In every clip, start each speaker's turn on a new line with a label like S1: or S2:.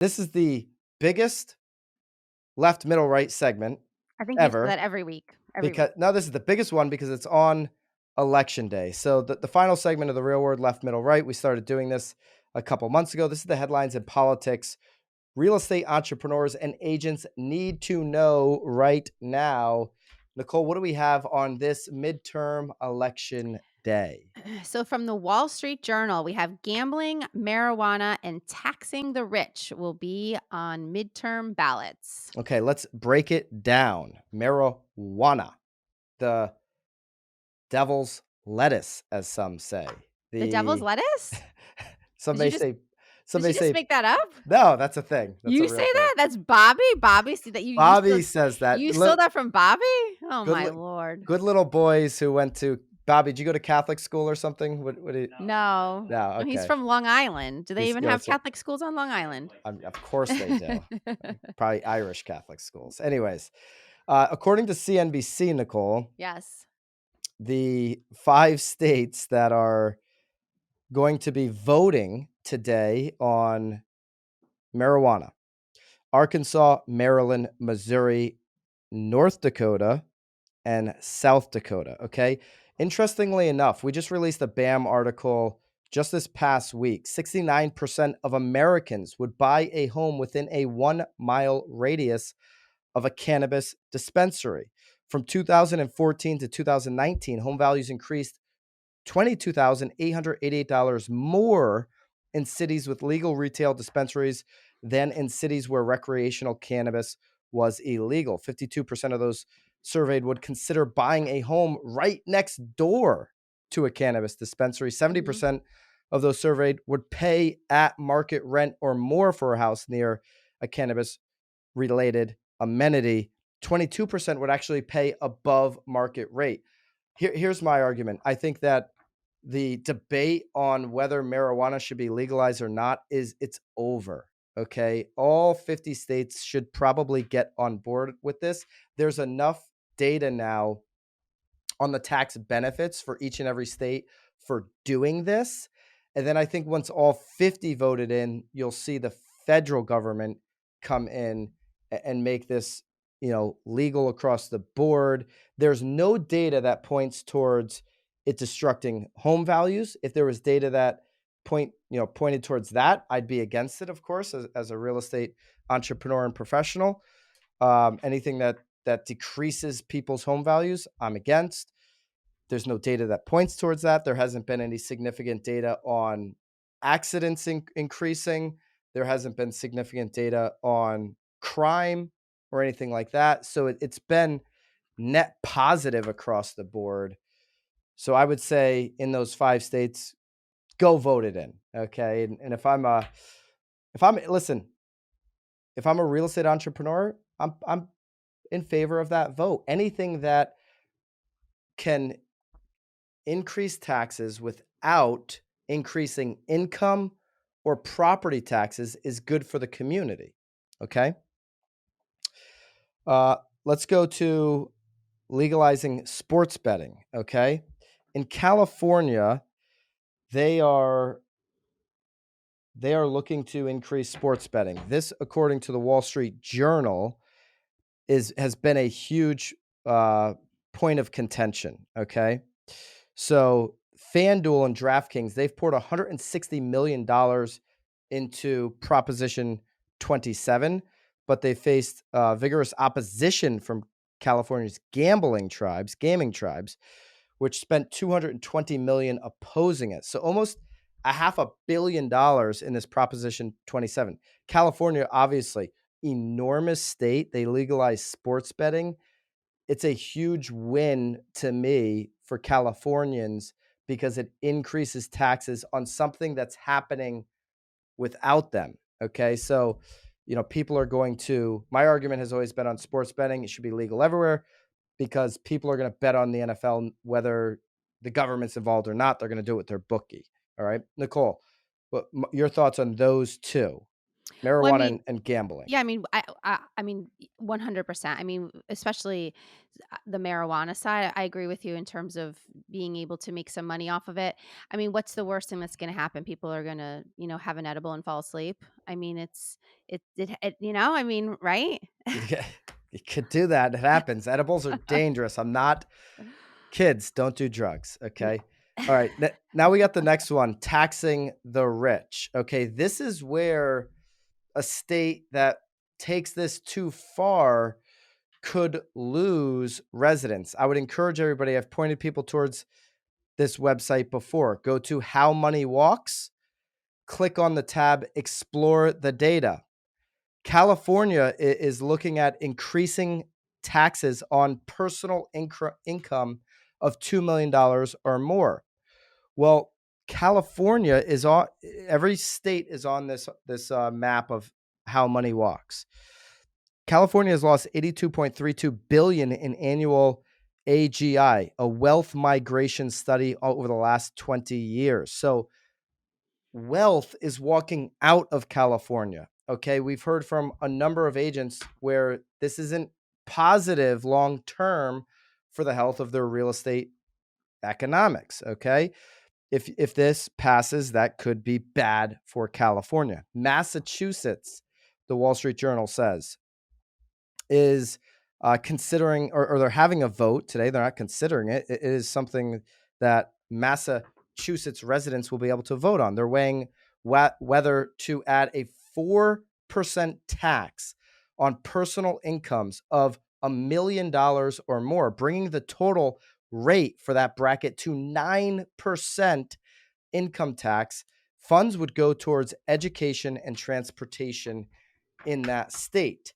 S1: This is the biggest left, middle, right segment
S2: I think you say
S1: ever
S2: that every week, every
S1: because
S2: week.
S1: no, this is the biggest one because it's on election day. So the final segment of the real word left, middle, right. We started doing this a couple months ago. This is the headlines in politics. Real estate entrepreneurs and agents need to know right now. Nicole, what do we have on this midterm election day?
S2: So, from the Wall Street Journal, we have gambling, marijuana, and taxing the rich will be on midterm ballots.
S1: Okay, let's break it down. Marijuana, the devil's lettuce, as some say.
S2: The devil's
S1: The
S2: lettuce?
S1: some
S2: Did you
S1: may
S2: just
S1: say some
S2: did you
S1: may
S2: just
S1: say
S2: make that up?
S1: no, that's a thing. That's a
S2: You say
S1: real thing.
S2: that? That's Bobby? Bobby, see that
S1: Bobby says that.
S2: you stole that from Bobby? Oh
S1: Good,
S2: my lord.
S1: good little boys who went to Bobby. Did you go to Catholic school or something? What did,
S2: No.
S1: no,
S2: No, he's
S1: okay.
S2: from Long Island. Do they
S1: He's
S2: even have Catholic schools on Long Island?
S1: Of course they do. Probably Irish Catholic schools. Anyways, according to CNBC, Nicole,
S2: Yes.
S1: the 5 states that are going to be voting today on marijuana: Arkansas, Maryland, Missouri, North Dakota, and South Dakota. Okay. Interestingly enough, we just released a BAM article just this past week. 69% of Americans would buy a home within a 1 mile radius of a cannabis dispensary. From 2014 to 2019, home values increased $22,888 more in cities with legal retail dispensaries than in cities where recreational cannabis was illegal. 52% of those surveyed would consider buying a home right next door to a cannabis dispensary.
S2: Mhm.
S1: 70% of those surveyed would pay at market rent or more for a house near a cannabis related amenity. 22% would actually pay above market rate. Here's my argument. I think that the debate on whether marijuana should be legalized or not it's over. Okay. All 50 states should probably get on board with this. There's enough data now on the tax benefits for each and every state for doing this. And then I think once all 50 voted in, you'll see the federal government come in and make this, legal across the board. There's no data that points towards it destructing home values. If there was data that pointed towards that, I'd be against it, of course, as a real estate entrepreneur and professional. Anything that decreases people's home values, I'm against. There's no data that points towards that. There hasn't been any significant data on accidents increasing. There hasn't been significant data on crime or anything like that. So it's been net positive across the board. So I would say in those 5 states, go vote it in. Okay. And listen, if I'm a real estate entrepreneur, I'm in favor of that vote. Anything that can increase taxes without increasing income or property taxes is good for the community. Okay. Let's go to legalizing sports betting. Okay. In California, they are looking to increase sports betting. This, according to the Wall Street Journal, has been a huge point of contention. Okay. So FanDuel and DraftKings, they've poured $160 million into Proposition 27, but they faced vigorous opposition from California's gaming tribes, which spent $220 million opposing it. So almost a $500 million in this Proposition 27. California, obviously, enormous state. They legalized sports betting. It's a huge win to me for Californians because it increases taxes on something that's happening without them. Okay. So, people are going to, my argument has always been on sports betting. It should be legal everywhere because people are going to bet on the NFL, whether the government's involved or not. They're going to do it with their bookie. All right. Nicole, your thoughts on those two?
S2: Well, I
S1: marijuana
S2: mean,
S1: and gambling.
S2: yeah, I mean, 100%. I mean, especially the marijuana side, I agree with you in terms of being able to make some money off of it. I mean, what's the worst thing that's gonna happen? People are gonna, have an edible and fall asleep. I mean, I mean, right?
S1: Yeah, you could do that. It happens. Edibles are dangerous. I'm not kids, don't do drugs,
S2: Yeah.
S1: okay? All right, now we got the next one, taxing the rich. Okay, this is where a state that takes this too far could lose residents. I would encourage everybody, I've pointed people towards this website before. Go to How Money Walks, click on the tab Explore the Data. California is looking at increasing taxes on personal income of $2 million or more. Well, California is on, every state is on this map of How Money Walks. California has lost 82.32 billion in annual AGI, a wealth migration study over the last 20 years. So wealth is walking out of California. Okay. We've heard from a number of agents where this isn't positive long term for the health of their real estate economics. Okay. If this passes, that could be bad for California. Massachusetts, the Wall Street Journal says, is considering, or they're having a vote today. They're not considering it. It is something that Massachusetts residents will be able to vote on. They're weighing whether to add a 4% tax on personal incomes of $1 million or more, bringing the total rate for that bracket to 9% income tax. Funds would go towards education and transportation in that state.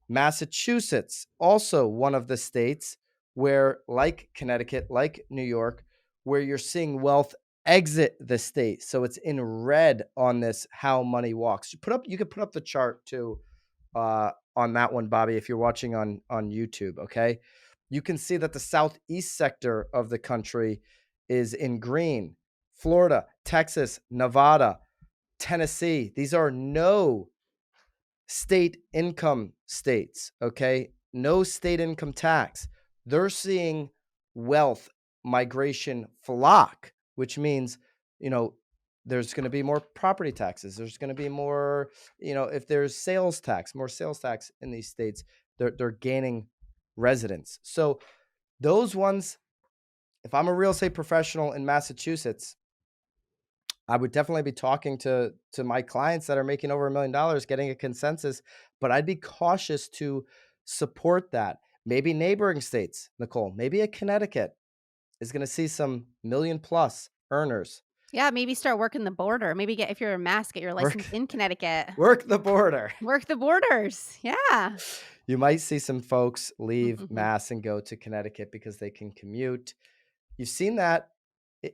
S1: Massachusetts, also one of the states where, like Connecticut, like New York, where you're seeing wealth exit the state. So it's in red on this How Money Walks. You could put up the chart too on that one, Bobby, if you're watching on YouTube. Okay, you can see that the southeast sector of the country is in green. Florida, Texas, Nevada, Tennessee. These are no state income states, okay? No state income tax. They're seeing wealth migration flock, which means, you know, there's going to be more property taxes. There's going to be more, if there's sales tax, more sales tax in these states, they're gaining residents. So those ones, if I'm a real estate professional in Massachusetts, I would definitely be talking to my clients that are making over $1 million, getting a consensus, but I'd be cautious to support that. Maybe neighboring states, Nicole, maybe a Connecticut is going to see some million plus earners
S2: Yeah, maybe start working the border. Maybe if you're a Mass, get your license
S1: work
S2: in Connecticut.
S1: work the border.
S2: Work the borders. Yeah.
S1: You might see some folks leave Mass and go to Connecticut because they can commute. You've seen that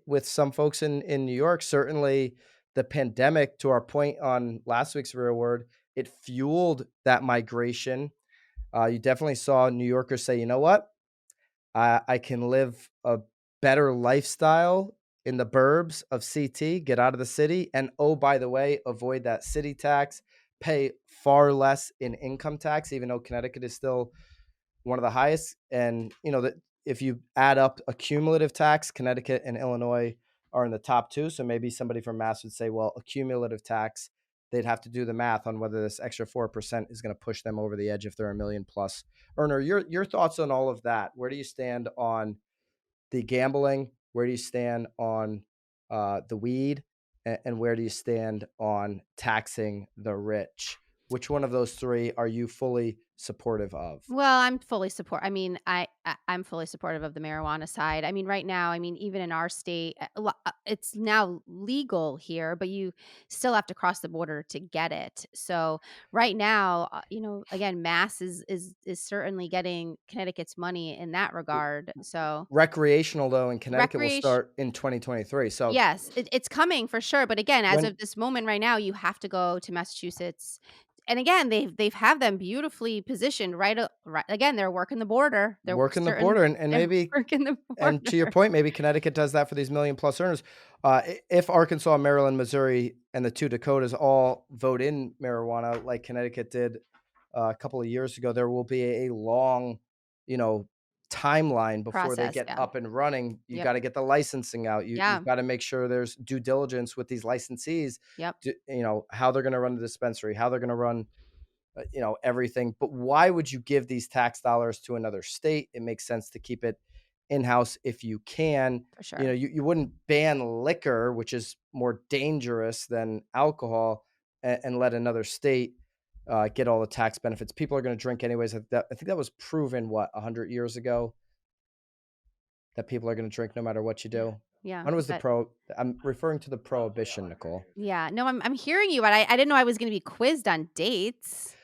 S1: with some folks in New York. Certainly, the pandemic, to our point on last week's Real Word, it fueled that migration. You definitely saw New Yorkers say, you know what? I can live a better lifestyle in the burbs of CT, get out of the city, and oh, by the way, avoid that city tax, pay far less in income tax, even though Connecticut is still one of the highest. And that if you add up a cumulative tax, Connecticut and Illinois are in the top two. So maybe somebody from Mass would say, well, a cumulative tax, they'd have to do the math on whether this extra 4% is going to push them over the edge if they're a million plus earner. Your thoughts on all of that? Where do you stand on the gambling? Where do you stand on the weed? And where do you stand on taxing the rich? Which one of those three are you fully supportive of?
S2: Well, I'm fully supportive of the marijuana side. I mean, right now, even in our state, it's now legal here, but you still have to cross the border to get it. So right now, again, Mass is certainly getting Connecticut's money in that regard. So
S1: Recreational, though, in Connecticut will
S2: recreation.
S1: start in 2023. So
S2: Yes, it's coming for sure, but again, as
S1: when
S2: of this moment right now, you have to go to Massachusetts, and again, they've have them beautifully positioned right again, they're working the border. They're
S1: Working the
S2: certain
S1: border, and
S2: they're
S1: maybe,
S2: working the
S1: and to your
S2: border.
S1: point, maybe Connecticut does that for these million plus earners. If Arkansas, Maryland, Missouri, and the two Dakotas all vote in marijuana like Connecticut did a couple of years ago, there will be a long, you know, timeline before they
S2: Process,
S1: get
S2: yeah.
S1: up and running. You
S2: Yep.
S1: got to get the licensing out. You've
S2: Yeah.
S1: got to make sure there's due diligence with these licensees.
S2: Yep.
S1: You know how they're going to run the dispensary, how they're going to run everything. But why would you give these tax dollars to another state? It makes sense to keep it in-house if you can.
S2: For sure.
S1: You wouldn't ban liquor, which is more dangerous than alcohol, and let another state get all the tax benefits. People are going to drink anyways. I think that was proven 100 years ago, that people are going to drink no matter what you
S2: Yeah.
S1: do.
S2: Yeah.
S1: When was the
S2: But
S1: pro? I'm referring to the prohibition, Nicole.
S2: yeah, no, I'm hearing you, but I didn't know I was gonna be quizzed on dates.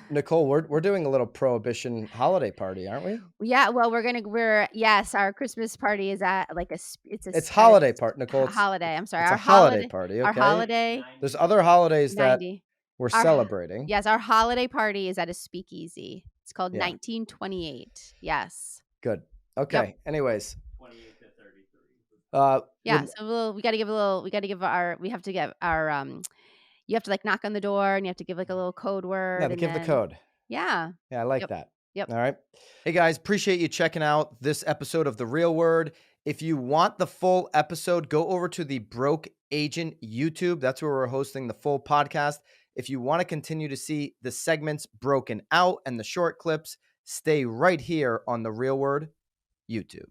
S1: Nicole, we're doing a little prohibition holiday party, aren't we?
S2: Yeah, well, we're yes, our Christmas party is at like it's a
S1: It's
S2: at a
S1: holiday part, Nicole.
S2: holiday. I'm sorry,
S1: It's a holiday party,
S2: our
S1: okay?
S2: holiday
S1: There's other holidays that
S2: 90.
S1: we're
S2: Our
S1: celebrating.
S2: yes, our holiday party is at a speakeasy. It's called
S1: Yeah,
S2: 1928. Yes.
S1: good.
S2: Yep.
S1: Okay. Anyways,
S3: 28 to 33.
S2: Yeah,
S1: would
S2: so we gotta give our we have to get our you have to like knock on the door and you have to give like a little code
S1: yeah,
S2: word
S1: they
S2: and
S1: give the
S2: then
S1: code.
S2: yeah.
S1: Yeah, I like
S2: Yep.
S1: that.
S2: Yep.
S1: All right. Hey guys, appreciate you checking out this episode of The Real Word. If you want the full episode, go over to the Broke Agent YouTube. That's where we're hosting the full podcast. If you want to continue to see the segments broken out and the short clips, stay right here on The Real Word YouTube.